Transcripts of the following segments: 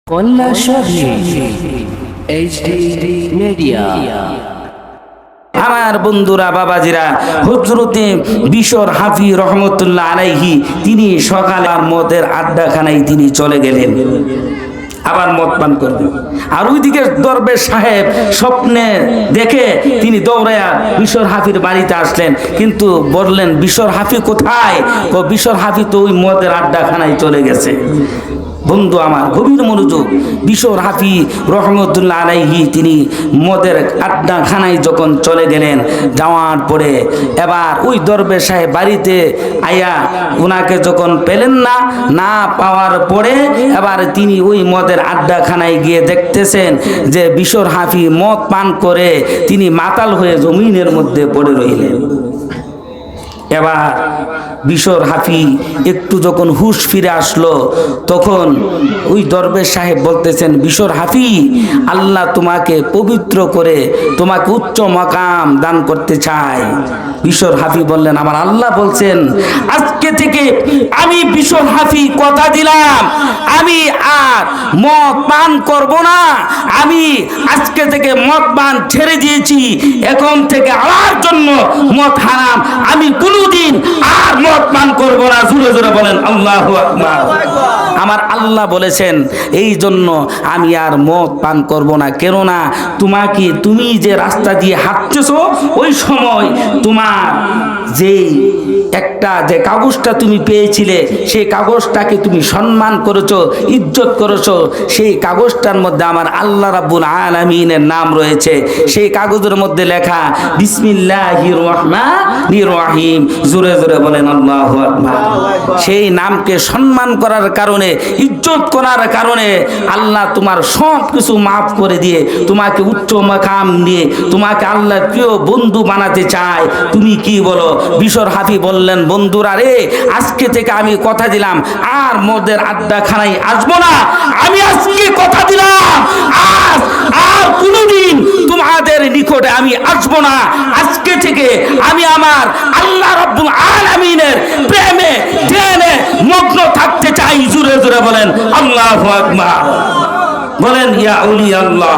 কল্লা HD media. আমার বন্ধুরা, বাবাজিরা, হযরতে বিশর হাফি রহমতুল্লাহ আলাইহি তিনি সকালে আর মদের আড্ডাখানায় তিনি চলে গেলেন, আবার মদ পান করবেন। আর ওইদিকে দরবেশ সাহেব স্বপ্নে দেখে তিনি দৌড়ায়া বিশর হাফির বাড়িতে আসলেন, কিন্তু বললেন বিশর হাফি কোথায়? বিশর হাফি তো ওই মদের আড্ডাখানায় চলে গেছে। বন্ধু আমার, গভীর মনোযোগ। বিশর হাফি রহমতুল্লাহ আলাইহি তিনি মদের আড্ডাখানায় যখন চলে গেলেন, যাওয়ার পরে এবার ওই দরবেশ সাহেব বাড়িতে আয়া ওনাকে যখন পেলেন না পাওয়ার পরে এবার তিনি ওই মদের আড্ডাখানায় গিয়ে দেখতেছেন যে বিশর হাফি মদ পান করে তিনি মাতাল হয়ে জমিনের মধ্যে পড়ে রইলেন। এবার বিশর হাফি একটু যখন হুঁশ ফিরে আসলো, তখন ওই দরবেশ সাহেব বলতেছেন, বিশর হাফি, আল্লাহ তোমাকে পবিত্র করে তোমাকে উচ্চ মাকাম দান করতে চায়। বিশর হাফি বললেন, আমার আল্লাহ বলছেন আজকে থেকে আমি বিশর হাফি কথা দিলাম আমি আর মদ পান করব না। আমি আজকে থেকে মদ পান ছেড়ে দিয়েছি, এখন থেকে আমার জন্য মদ হারাম, আমি কোনোদিন আর মদ পান করব না। জোরে জোরে বলেন আল্লাহু আকবার। আমার আল্লাহ বলেছেন এই জন্য আমি আর মদ পান করব না। কেননা তুমি যে রাস্তা দিয়ে হাঁটতেছো ওই সময় তোমার যেই একটা যে কাগজটা তুমি পেয়েছিলে সেই কাগজটাকে তুমি সম্মান করেছো, ইজ্জত করেছো। সেই কাগজটার মধ্যে আমার আল্লাহ রাব্বুল আলামিনের নাম রয়েছে। সেই কাগজের মধ্যে লেখা বিসমিল্লাহির রহমানির রহিম। জোরে জোরে বলেন আল্লাহু আকবার। সেই নামকে সম্মান করার কারণে, ইজ্জত করার কারণে আল্লাহ তোমার সব কিছু মাফ করে দিয়ে তোমাকে উচ্চ মাকাম দিয়ে তোমাকে আল্লাহর প্রিয় বন্ধু বানাতে চায়। তুমি কি বলো? বিশর হাফি বললেন, বন্ধুরা রে, আজকে থেকে আমি কথা দিলাম আর মদের আড্ডাখানায় আসবো না। আমি আজকে কথা দিলাম আর কোনোদিন তোমাদের নিকটে আমি আসবো না। আজকে থেকে আমি আমার আল্লাহ রাব্বুল আলামিনের প্রেমে ধ্যানে মগ্ন থাকতে চাই। জোরে জোরে বলেন আল্লাহু আকবার। বলেন ইয়া ওলি আল্লাহ।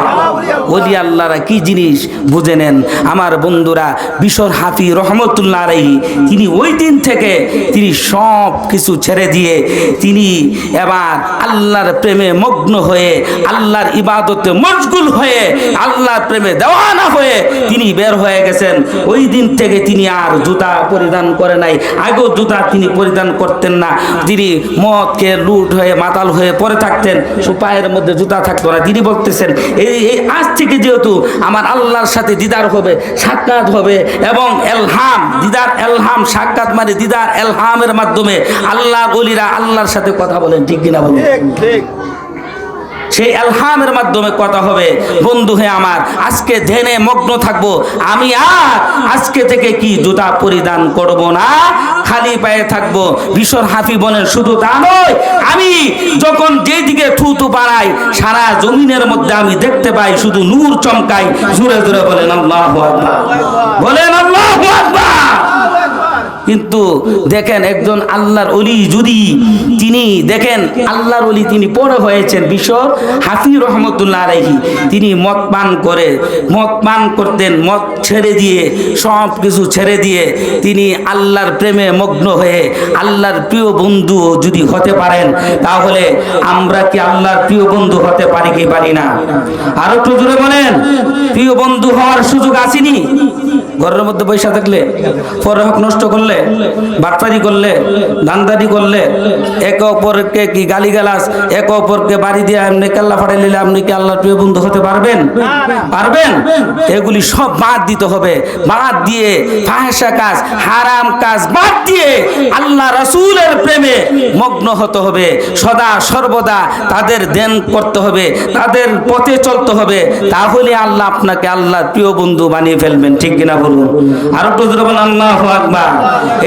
ওলি আল্লাহরা কি জিনিস বুঝে নেন আমার বন্ধুরা। বিশর হাফি রহমতুল্লাহ আলাইহি তিনি ওই দিন থেকে তিনি সব কিছু ছেড়ে দিয়ে তিনি এবার আল্লাহর প্রেমে মগ্ন হয়ে, আল্লাহর ইবাদতে মশগুল হয়ে, আল্লাহর প্রেমে দেওয়ানা হয়ে তিনি বের হয়ে গেছেন। ওই দিন থেকে তিনি আর জুতা পরিধান করে নাই। আগেও জুতা তিনি পরিধান করতেন না। তিনি মদ খেয়ে লুট হয়ে মাতাল হয়ে পড়ে থাকতেন, পায়ের মধ্যে জুতা থাকতো না। তিনি বলতেছেন এই আজ থেকে যেহেতু আমার আল্লাহর সাথে দিদার হবে, সাক্ষাৎ হবে, এবং এলহাম, দিদার এলহাম, সাক্ষাৎ মানে দিদার এলহামের মাধ্যমে আল্লাহর ওলিরা আল্লাহর সাথে কথা বলেন, ঠিক কিনা বলেন? ঠিক। সেই এলহামের মাধ্যমে কথা হবে। বন্ধু হে আমার, আজকে ধ্যানে মগ্ন থাকবো। আমি আর আজকে থেকে কি জুতা পরিধান করব না, খালি পায়ে থাকবো। বিশর হাফি বলেন শুধু তা নয়, আমি যখন যেদিকে থুতু বাড়াই সারা জমিনের মধ্যে আমি দেখতে পাই শুধু নূর চমকাই। জোরে জোরে বলেন আল্লাহু আকবার। বলেন আল্লাহু আকবার। কিন্তু দেখেন একজন আল্লাহর ওলি, যদি তিনি দেখেন আল্লাহর ওলি তিনি পড়ে হয়েছেন বিশর হাফি রহমতুল্লাহ আলাইহি, তিনি মদ পান করতেন। মদ ছেড়ে দিয়ে, সব কিছু ছেড়ে দিয়ে তিনি আল্লাহর প্রেমে মগ্ন হয়ে আল্লাহর প্রিয় বন্ধু যদি হতে পারেন, তাহলে আমরা কি আল্লাহর প্রিয় বন্ধু হতে পারি কি পারি না? আরো একটু জোরে বলেন। প্রিয় বন্ধু হওয়ার সুযোগ আসেনি? ঘরের মধ্যে পয়সা থাকলে, পরহক নষ্ট করলে, বাটপারি করলে, ধান্দারি করলে, একে অপরকে কি গালিগালাজ, একে অপরকে বাড়ি দিয়ে এমনি কাল্লা ফাটাই নিলে আপনি কি আল্লাহর প্রিয় বন্ধু হতে পারবেন? পারবেন? এগুলি সব বাদ দিতে হবে। বাদ দিয়ে ফাহিশা কাজ, হারাম কাজ বাদ দিয়ে আল্লাহ রাসূলের প্রেমে মগ্ন হতে হবে। সদা সর্বদা তাদের ধ্যান করতে হবে, তাদের পথে চলতে হবে। তাহলে আল্লাহ আপনাকে আল্লাহর প্রিয় বন্ধু বানিয়ে ফেলবেন, ঠিক কিনা বলুন? আর একটু জোরে বলেন আল্লাহু আকবার।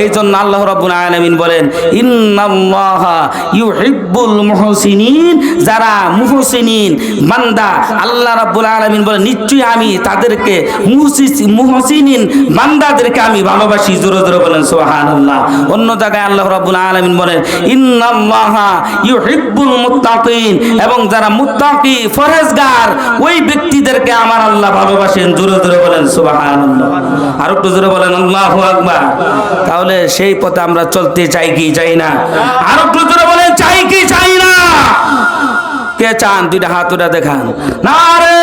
এই এই জন্য আল্লাহ রাব্বুল আলামিন বলেন ইন্নাল্লাহা ইউহিব্বুল মুহসিনিন, যারা মুহসিনিন বান্দা আল্লাহ রাব্বুল আলামিন বলেন নিশ্চয়ই আমি তাদেরকে মুহসিনিন বান্দাদেরকে আমি ভালোবাসি। জোরে জোরে বলেন সুবহানাল্লাহ। অন্য জায়গায় আল্লাহ রাব্বুল আলামিন বলেন ইন্নাল্লাহা ইউহিব্বুল মুত্তাকিন, এবং যারা মুত্তাকি ফরহেজগার ওই ব্যক্তিদেরকে আমার আল্লাহ ভালোবাসেন। জোরে জোরে বলেন সুবহানাল্লাহ। আর একটু জোরে বলেন আল্লাহু আকবার। তাহলে সেই পথে আমরা চলতে চাই কি চাই না? আর একটু জোরে বলেন চাই কি চাই না? কে চান দুইটা হাত উঠে দেখান। নারে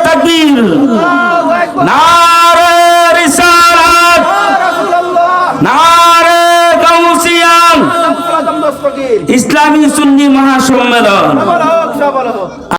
তাকবীর, নারে রিসালাত, নারে গাউসিয়ান, ইসলামী সুন্নি মহাসম্মেলন।